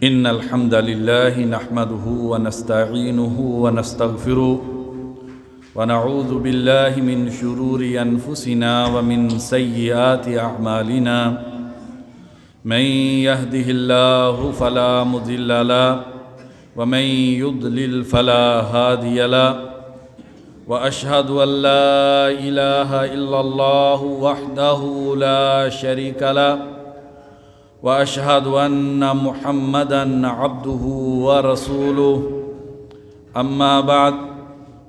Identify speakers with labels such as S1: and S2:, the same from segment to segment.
S1: इन्नल हम्दलिल्लाहि नहमदुहु व नस्तईनुहु व नस्तगफिरुहु व नऊज़ु बिल्लाहि मिन शुरूरि अनफुसिना व मिन सय्यिआति अअमालिना मन यहदिहिल्लाहु फला मुज़िल्ल लहु व मन युद्लिल फला हादिय लहु व अशहदु अल्ला इलाहा इल्लल्लाहु वहदहु ला शरीका लहु व अशहदु अन्न मुहम्मदन अब्दुहु व रसूलुहु अम्मा बाद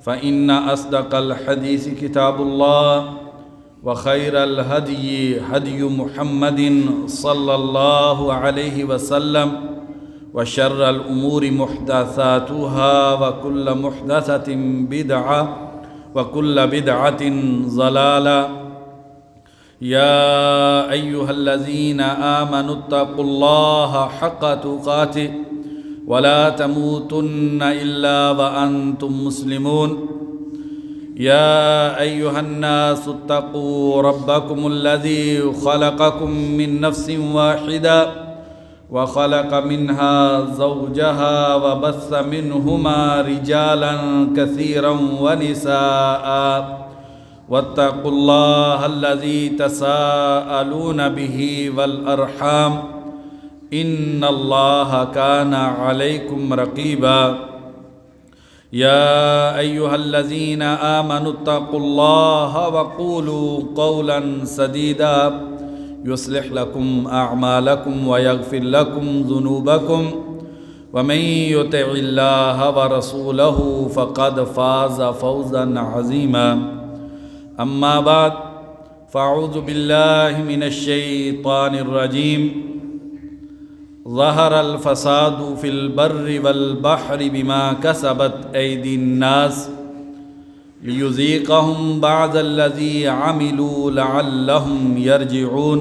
S1: फ़इन्न अस्दक़ल हदीस किताबुल्लाह व खैरल हदी हदी मुहम्मदिन सल्लल्लाहु अलैहि वसल्लम व शर्रल उमूरि मुहदसातुहा व कुल्ल मुहदसतिन बिदअह व कुल्ल बिदअतिन ज़लाला या अय्युहल्लज़ीना आमनुत्तक़ुल्लाह हक़्क़ तुक़ातिह वला तमूतुन्न इल्ला व अंतुम मुस्लिमून या अय्युहन्नासुत्तक़ू रब्बकुमुल्लज़ी ख़लक़कुम मिन नफ्सिन वाहिदा व ख़लक़ मिन्हा ज़ौजहा व बस्स मिन्हुमा रिजालन कसीरन व निसाअ वत्तक़ुल्लाहल्लज़ी तसाअलून बिही वल अर्हाम इन्नल्लाहा काना अलैकुम रक़ीबा या अय्युहल्लज़ीना आमनुत्तक़ुल्लाहा वक़ूलू क़ौलन सदीदा युस्लिह लकुम अअमालकुम व यग़फ़िर लकुम ज़ुनूबकुम व मन युतिइल्लाह व रसूलहु फ़क़द फ़ाज़ फ़ौज़न अज़ीमा अम्मा बाद फ़अऊज़ु बिल्लाहि मिनश शैतानिर रजीम ज़हरल फ़सादु फ़िल बर्रि वल बहरि बिमा कसबत ऐदीन नास लियुज़ीक़हुम बअज़ल्लज़ी अमिलू लअल्लहुम यरजिऊन।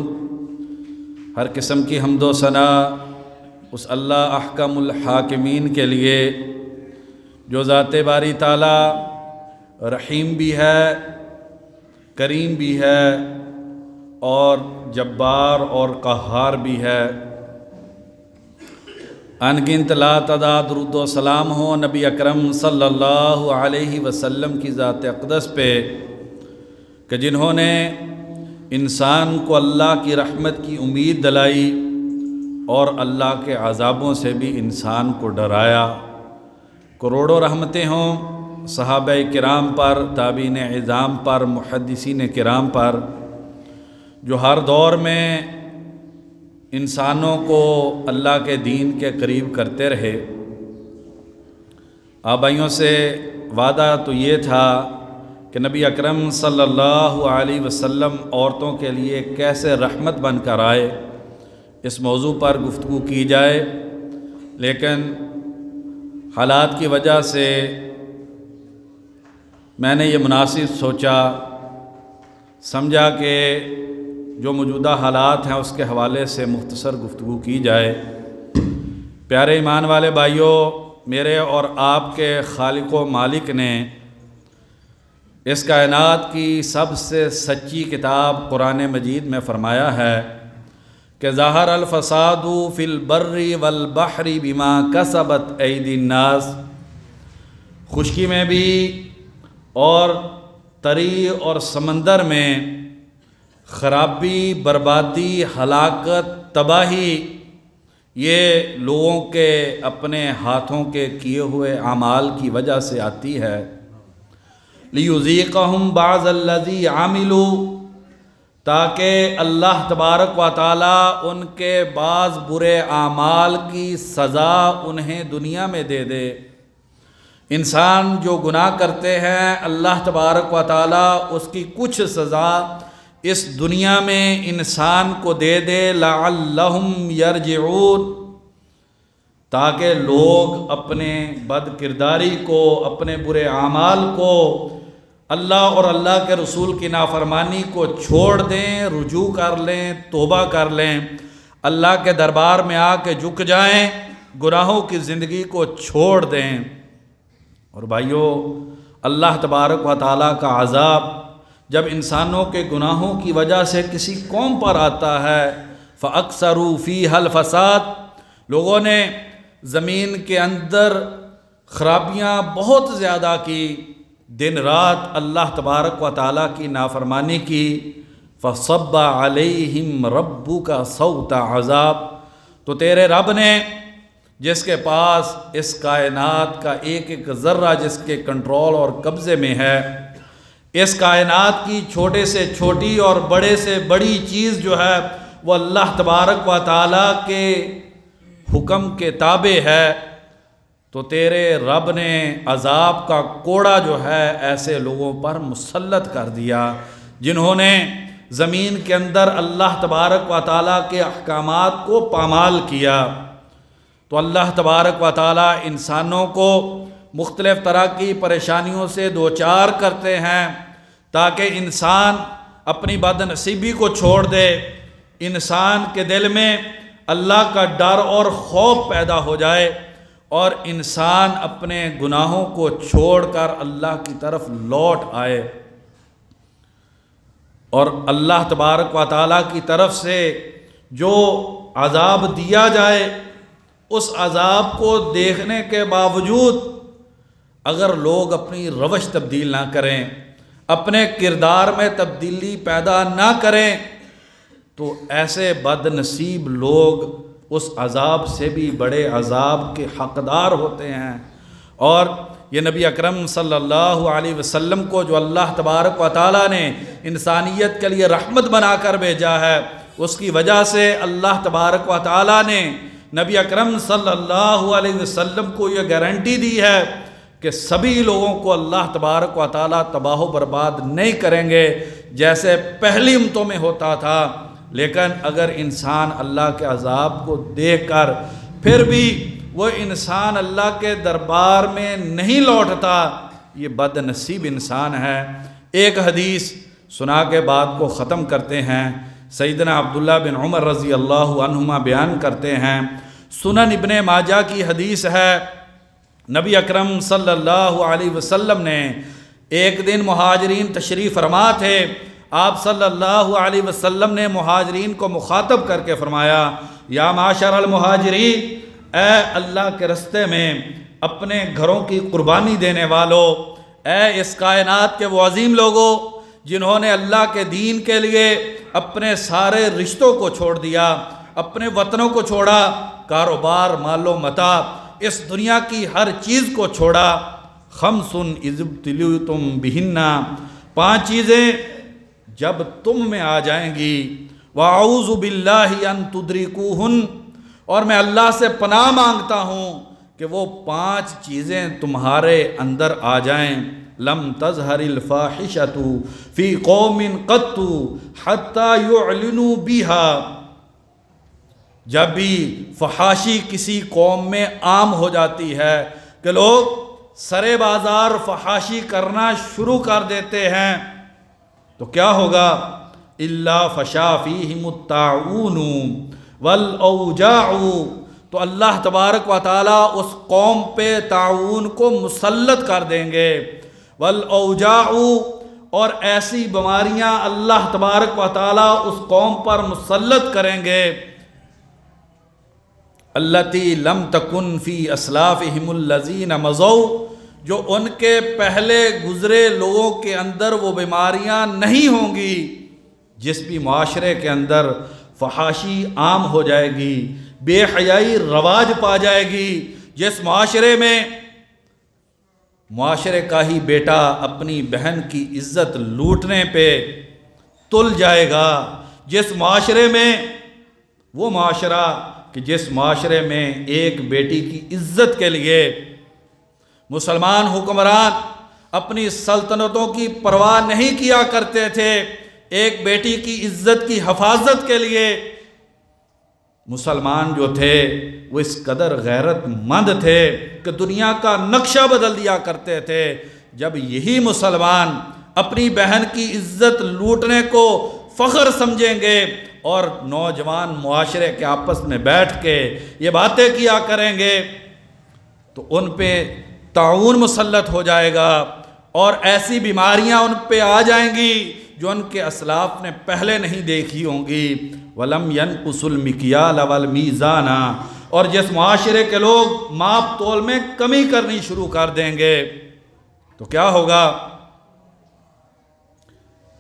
S1: हर किस्म की हम्दो सना उस अल्लाह अहकमुल हाकिमीन के लिए जो ज़ाते बारी ताला रहीम भी है, करीम भी है और जब्बार और क़हार भी है। अनगिनत ला तदाद दुरूद व सलाम हो नबी अकरम सल्लल्लाहु अलैहि वसल्लम की ज़ात अक़दस पे कि जिन्होंने इंसान को अल्लाह की रहमत की उम्मीद दिलाई और अल्लाह के अज़ाबों से भी इंसान को डराया। करोड़ों रहमतें हों सहाबाए किराम पर, ताबीन इज़ाम पर, मुहद्दिसीन किराम पर, जो हर दौर में इंसानों को अल्लाह के दीन के करीब करते रहे। आबाइयों से वादा तो ये था कि नबी अकरम सल्लल्लाहु अलैहि वसल्लम औरतों के लिए कैसे रहमत बनकर आए, इस मौजू पर गुफ्तगू की जाए, लेकिन हालात की वजह से मैंने ये मुनासिब सोचा समझा कि जो मौजूदा हालात हैं उसके हवाले से मुख्तसर गुफ्तगू की जाए। प्यारे ईमान वाले भाइयों, मेरे और आपके खालिक व मालिक ने इस कायनात की सबसे सच्ची किताब कुरान मजीद में फ़रमाया है कि ज़हरल फ़सादु फ़िल बर्रि वल बहरि बिमा कसबत ऐदीन नास। खुश्की में भी और तरी और समंदर में ख़राबी, बर्बादी, हलाकत, तबाही ये लोगों के अपने हाथों के किए हुए अमाल की वजह से आती है। लियुज़ीक़हुम बअज़ल्लज़ी अमिलू, ताकि अल्लाह तबारक व तआला उनके बाज़ बुरे आमाल की सज़ा उन्हें दुनिया में दे दे। इंसान जो गुनाह करते हैं अल्लाह तबारक व तआला उसकी कुछ सज़ा इस दुनिया में इंसान को दे दे, लअल्लहुम यरजिऊन, ताकि लोग अपने बद किरदारी को, अपने बुरे आमाल को, अल्लाह और अल्लाह के रसूल की नाफरमानी को छोड़ दें, रुजू कर लें, तौबा कर लें, अल्लाह के दरबार में आके झुक जाएं, गुनाहों की ज़िंदगी को छोड़ दें। और भाइयों, अल्लाह तबारक व तआला का अज़ाब जब इंसानों के गुनाहों की वजह से किसी कौम पर आता है, फ़अक्सरू फ़ीहल फ़साद, लोगों ने ज़मीन के अंदर खराबियाँ बहुत ज़्यादा की, दिन रात अल्लाह तबारक व तआला की नाफरमानी की। फ़सब्बा अलैहिम रब्बुका सौता अज़ाब, तो तेरे रब ने, जिसके पास इस कायनात का एक एक ज़र्रा जिसके कंट्रोल और कब्ज़े में है, इस कायनात की छोटे से छोटी और बड़े से बड़ी चीज़ जो है वो अल्लाह तबारक व तआला के हुक्म के ताबे है, तो तेरे रब ने अज़ाब का कोड़ा जो है ऐसे लोगों पर मुसल्लत कर दिया जिन्होंने ज़मीन के अंदर अल्लाह तबारक व तआला के अहकामात को पामाल किया। तो अल्लाह तबारक व तआला इंसानों को मुख्तलिफ़ तरह की परेशानियों से दो चार करते हैं ताकि इंसान अपनी बदनसीबी को छोड़ दे, इंसान के दिल में अल्लाह का डर और खौफ पैदा हो जाए और इंसान अपने गुनाहों को छोड़कर अल्लाह की तरफ लौट आए और अल्लाह तबारक व तआला की तरफ से जो अज़ाब दिया जाए उस अज़ाब को देखने के बावजूद अगर लोग अपनी रवश तब्दील ना करें, अपने किरदार में तब्दीली पैदा ना करें, तो ऐसे बदनसीब लोग उस अज़ाब से भी बड़े अज़ाब के हक़दार होते हैं। और ये नबी अकरम सल्लल्लाहु अलैहि वसल्लम को जो अल्लाह तबारक व तआला ने इंसानियत के लिए रहमत बनाकर भेजा है, उसकी वजह से अल्लाह तबारक व तआला ने नबी अकरम सल्लल्लाहु अलैहि वसल्लम को यह गारंटी दी है कि सभी लोगों को अल्लाह तबारक व तआला तबाह बर्बाद नहीं करेंगे जैसे पहली उम्मतों में होता था। लेकिन अगर इंसान अल्लाह के अज़ाब को देखकर फिर भी वो इंसान अल्लाह के दरबार में नहीं लौटता, ये बदनसीब इंसान है। एक हदीस सुना के बात को ख़त्म करते हैं। सैयदना अब्दुल्लाह बिन उमर रज़ी अल्लाहु अन्हुमा बयान करते हैं, सुनन इब्ने माजा की हदीस है, नबी अकरम सल्लल्लाहु अलैहि वसल्लम ने एक दिन मुहाजिरीन तशरीफ़ फरमा थे। आप सल्लल्लाहु अलैहि वसल्लम ने मुहाजिरीन को मुखातब करके फरमाया, या माशरल मुहाजिरीन, ए अल्लाह के रस्ते में अपने घरों की कुर्बानी देने वालों, ए इस कायनात के वो अजीम लोगों जिन्होंने अल्लाह के दीन के लिए अपने सारे रिश्तों को छोड़ दिया, अपने वतनों को छोड़ा, कारोबार मालो मता इस दुनिया की हर चीज़ को छोड़ा। खमसुन इज़्ब्तुलितुम बिहिन्ना, 5 चीज़ें जब तुम में आ जाएंगी, वअऊज़ु बिल्लाहि अन तुदरिकूहुन, और मैं अल्लाह से पनाह मांगता हूँ कि वो 5 चीज़ें तुम्हारे अंदर आ जाएं। लम तज़हरिल फ़ाहिशतु फ़ी कौमिन क़त्तु हत्ता युअलिनु बिहा, जब भी फहाशी किसी कौम में आम हो जाती है कि लोग सरे बाज़ार फहाशी करना शुरू कर देते हैं, तो क्या होगा? इल्ला फ़शा फ़ीहिमुत ताऊनु वल औजाउ, तो अल्लाह तबारक व तआला उस कौम पे ताऊन को मुसल्लत कर देंगे। वल औजाउ, और ऐसी बीमारियां अल्लाह तबारक व तआला उस कौम पर मुसल्लत करेंगे। अल्लती लम तकुन फ़ी अस्लाफ़िहिमुल्लज़ीना मज़ौ, जो उनके पहले गुज़रे लोगों के अंदर वो बीमारियां नहीं होंगी। जिस भी माशरे के अंदर फहाशी आम हो जाएगी, बेहयाई रवाज पा जाएगी, जिस माशरे में माशरे का ही बेटा अपनी बहन की इज्जत लूटने पे तुल जाएगा, जिस माशरे में वो माशरा कि जिस माशरे में एक बेटी की इज्जत के लिए मुसलमान हुक्मरान अपनी सल्तनतों की परवाह नहीं किया करते थे, एक बेटी की इज्जत की हिफाजत के लिए मुसलमान जो थे वो इस कदर गैरतमंद थे कि दुनिया का नक्शा बदल दिया करते थे। जब यही मुसलमान अपनी बहन की इज्जत लूटने को फ़ख्र समझेंगे और नौजवान मुआशरे के आपस में बैठ के ये बातें किया करेंगे, तो उन पे ताउन मुसल्लत हो जाएगा और ऐसी बीमारियां उन पे आ जाएंगी जो उनके असलाफ ने पहले नहीं देखी होंगी। वलम यनकुसुल मिकियाल वल मीज़ाना और जिस मुआशरे के लोग माप तोल में कमी करनी शुरू कर देंगे तो क्या होगा?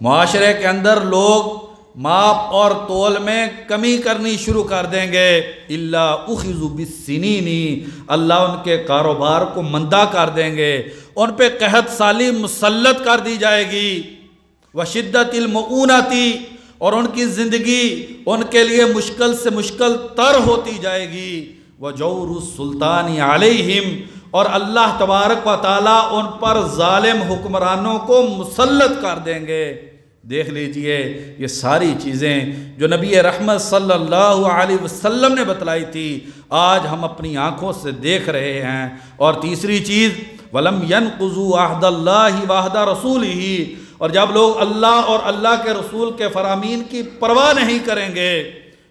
S1: मुआशरे के अंदर लोग माप और तोल में कमी करनी शुरू कर देंगे। इल्ला उखिज़ु बिस्सिनीनी, अल्लाह उनके कारोबार को मंदा कर देंगे, उन पे कहत साली मुसल्लत कर दी जाएगी। व शिद्दतिल मऊनती, और उनकी ज़िंदगी उनके लिए मुश्किल से मुश्किल तर होती जाएगी। व जौरुस सुल्तानी अलैहिम, और अल्लाह तबारक व तआला उन पर जालिम हुक्मरानों को मुसल्लत कर देंगे। देख लीजिए, ये सारी चीज़ें जो नबी रहमत सल्लल्लाहु अलैहि वसल्लम ने बतलाई थी, आज हम अपनी आँखों से देख रहे हैं। और तीसरी चीज़, वलम यनकुज़ु अहदल्लाहि व अहद रसूलिही, और जब लोग अल्लाह और अल्लाह के रसूल के फरामीन की परवाह नहीं करेंगे,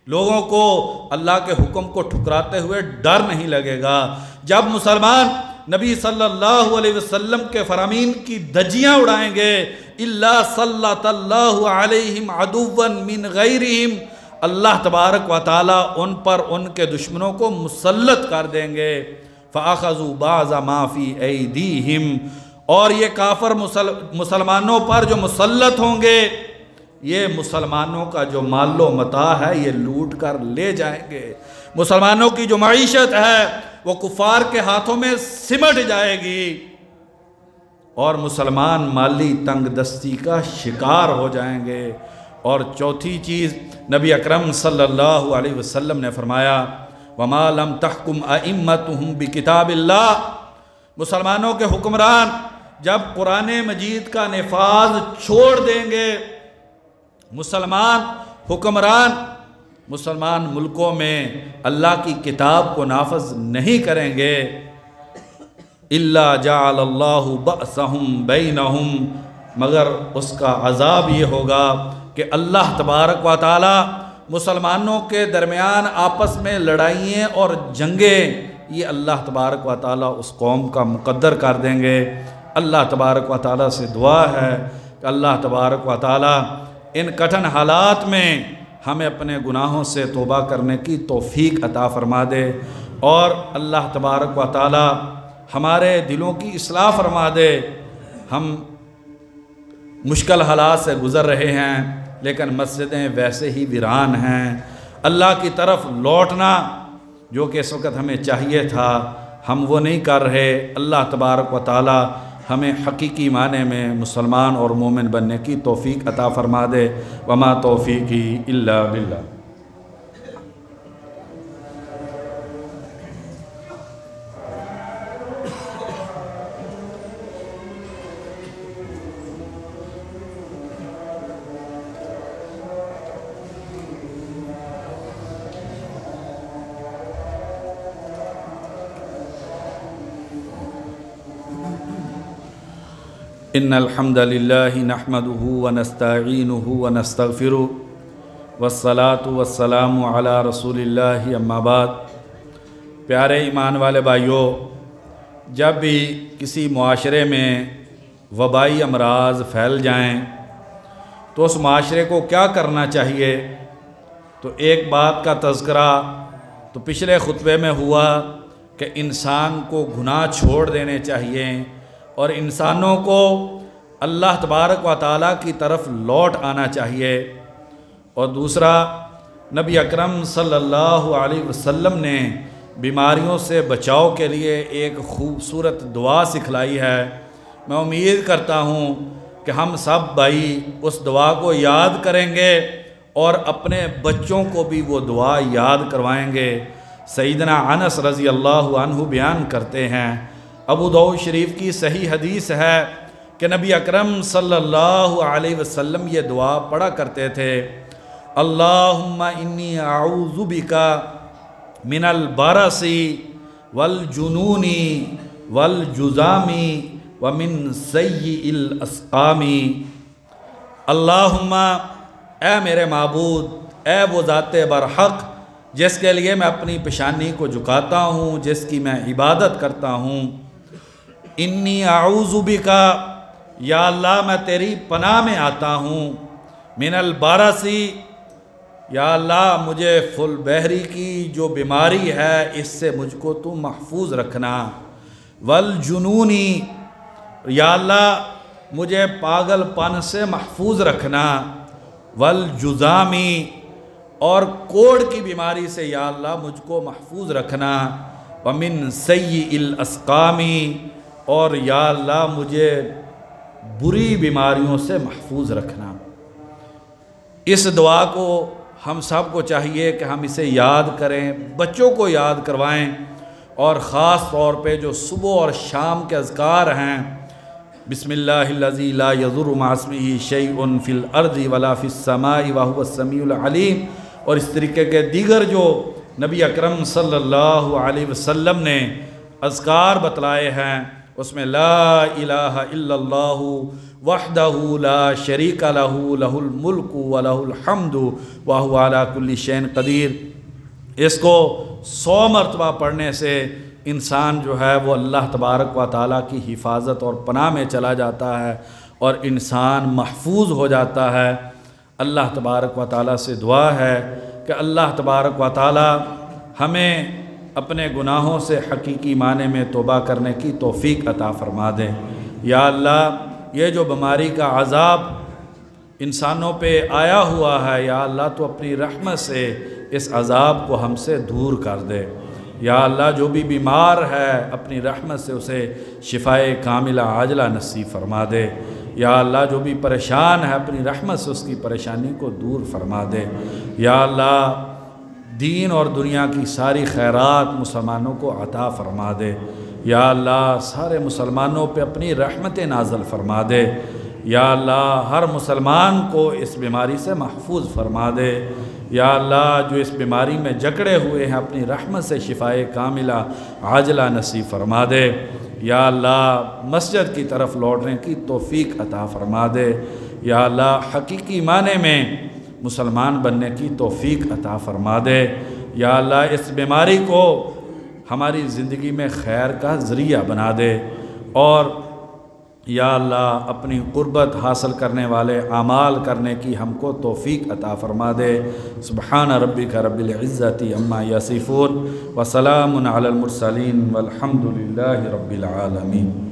S1: लोगों को अल्लाह के हुक्म को ठुकराते हुए डर नहीं लगेगा। जब मुसलमान नबी सल्लल्लाहु अलैहि वसल्लम के फरामीन की धज्जियाँ उड़ाएंगे, इल्ला सल्लल्लाहु अलैहिम अदुव्वन मिन गैरिहिम, अल्लाह तबारक व तआला उन पर उनके दुश्मनों को मुसल्लत कर देंगे। फ़अख़ज़ू बाज़ा मा फ़ी ऐदीहिम, और ये काफर मुसलमानों पर जो मुसल्लत होंगे, ये मुसलमानों का जो मालो मता है ये लूट कर ले जाएंगे। मुसलमानों की जो मईशत है वो कुफार के हाथों में सिमट जाएगी और मुसलमान माली तंगदस्ती का शिकार हो जाएंगे। और चौथी चीज़, नबी अकरम सल्लल्लाहु अलैहि वसल्लम ने फरमाया, वमा लम तहकुम अइम्मतुहुम बिकिताबिल्लाह, मुसलमानों के हुक्मरान जब कुरान मजीद का निफाज छोड़ देंगे, मुसलमान हुक्मरान मुसलमान मुल्कों में अल्लाह की किताब को नाफज नहीं करेंगे, इल्ला जअलल्लाहु बअसहुम बैनहुम, मगर उसका अज़ाब ये होगा कि अल्लाह तबारक व तआला मुसलमानों के दरमियान आपस में लड़ाइयाँ और जंगें, ये अल्लाह तबारक व तआला उस कौम का मुक़द्दर कर देंगे। अल्लाह तबारक व तआला से दुआ है कि अल्लाह तबारक व तआला इन कठिन हालात में हमें अपने गुनाहों से तौबा करने की तौफीक अता फरमा दे, और अल्लाह तबारक व तआला हमारे दिलों की इस्लाह फरमा दे। हम मुश्किल हालात से गुज़र रहे हैं, लेकिन मस्जिदें वैसे ही वीरान हैं। अल्लाह की तरफ लौटना जो कि इस वक्त हमें चाहिए था, हम वो नहीं कर रहे। अल्लाह तबारक व तआला हमें हकीकी माने में मुसलमान और मोमिन बनने की तौफीक अता फरमा दे। वमा तौफीकी इल्ला बिल्लाह। इन्नल हम्दलिल्लाहि नहमदुहु व नस्तईनुहु व नस्तगफिरुहु वस्सलातु वस्सलामु अला रसूलिल्लाहि अम्मा बाद। प्यारे ईमान वाले भाइयों, जब भी किसी मुआशरे में वबाई अमराज फैल जाएं तो उस मुआशरे को क्या करना चाहिए? तो एक बात का तज़किरा तो पिछले खुतबे में हुआ कि इंसान को गुनाह छोड़ देने चाहिए और इंसानों को अल्लाह तबारक व तआला की तरफ लौट आना चाहिए। और दूसरा, नबी अकरम सल्लल्लाहु अलैहि वसल्लम ने बीमारियों से बचाव के लिए एक खूबसूरत दुआ सिखलाई है। मैं उम्मीद करता हूँ कि हम सब भाई उस दुआ को याद करेंगे और अपने बच्चों को भी वो दुआ याद करवाएंगे। सईदना अनस रज़ी अल्लाहु अन्हु बयान करते हैं, अबू दाऊद शरीफ की सही हदीस है कि नबी अकरम सल्लल्लाहु अलैहि वसल्लम ये दुआ पढ़ा करते थे, अल्लाहुम्मा इन्नी अऊज़ु बिका मिनल बरसी वल जुनूनी वल जुज़ामी व मिन सय्यिल अस्क़ामी। अल्लाहुम्मा, ए मेरे माबूद, ए वो ज़ाते बरहक़ जिसके लिए मैं अपनी पेशानी को झुकाता हूँ, जिसकी मैं इबादत करता हूँ, इन्नी आऊज़ु बिका, या अल्लाह मैं तेरी पनाह में आता हूँ, मिनल बारसी, या अल्लाह मुझे फुल बहरी की जो बीमारी है इससे मुझको तू महफूज रखना। वल जुनूनी, या अल्लाह मुझे पागलपन से महफूज रखना। वल जुज़ामी, और कोढ़ की बीमारी से या अल्लाह मुझको महफूज रखना। वमिन सय्यिल अस्कामी, और या अल्लाह मुझे बुरी बीमारियों से महफूज रखना। इस दुआ को हम सब को चाहिए कि हम इसे याद करें, बच्चों को याद करवाएं, और ख़ास तौर पे जो सुबह और शाम के अज़कार हैं, बिस्मिल्लाहिल्लज़ी ला यज़ुर्रु मअ इस्मिही शैउन फ़िल अर्ज़ि वला फ़िस समाई व हुवस समीउल अलीम, और इस तरीके के दीगर जो नबी अकरम सल्लल्लाहु अलैहि वसल्लम ने अज़कार बतलाए हैं, उसमें ला इलाहा इल्लल्लाहु वहदहु ला शरीका लहू लहुल मुल्कु व लहुल हम्दु व हुवा अला कुल्ली शैइन क़दीर, इसको 100 मरतबा पढ़ने से इंसान जो है वो अल्लाह तबारक व तआला की हिफाजत और पनाह में चला जाता है और इंसान महफूज हो जाता है। अल्लाह तबारक व तआला से दुआ है कि अल्लाह तबारक व तआला हमें अपने गुनाहों से हकीकी माने में तौबा करने की तौफीक अता फरमा दे। या अल्लाह ये जो बीमारी का अज़ाब इंसानों पे आया हुआ है, या अल्लाह तो अपनी रहमत से इस अज़ाब को हमसे दूर कर दे। या अल्लाह जो भी बीमार है अपनी रहमत से उसे शिफ़ाए कामिला आजला नसीब फरमा दे। या अल्लाह जो भी परेशान है अपनी रहमत से उसकी परेशानी को दूर फरमा दे। या अल्लाह दीन और दुनिया की सारी खैरात मुसलमानों को अता फरमा दे। या अल्लाह सारे मुसलमानों पे अपनी रहमतें नाज़िल फरमा दे। या अल्लाह हर मुसलमान को इस बीमारी से महफूज फरमा दे। या अल्लाह जो इस बीमारी में जकड़े हुए हैं अपनी रहमत से शिफ़ाए कामिला आजला नसीब फरमा दे। या अल्लाह मस्जिद की तरफ लौटने की तौफीक अता फरमा दे। या अल्लाह हकीकी माने में मुसलमान बनने की तौफीक अता फरमा दे। या अल्लाह इस बीमारी को हमारी ज़िंदगी में खैर का ज़रिया बना दे। और या अल्लाह अपनी क़ुर्बत हासिल करने वाले आमाल करने की हमको तौफीक अता फरमा दे। सुब्हान रब्बिका रब्बिल इज़्ज़ति अम्मा यसिफ़ून व सलामुन अलल मुरसलीन वल्हम्दुलिल्लाहि रब्बिल आलमीन।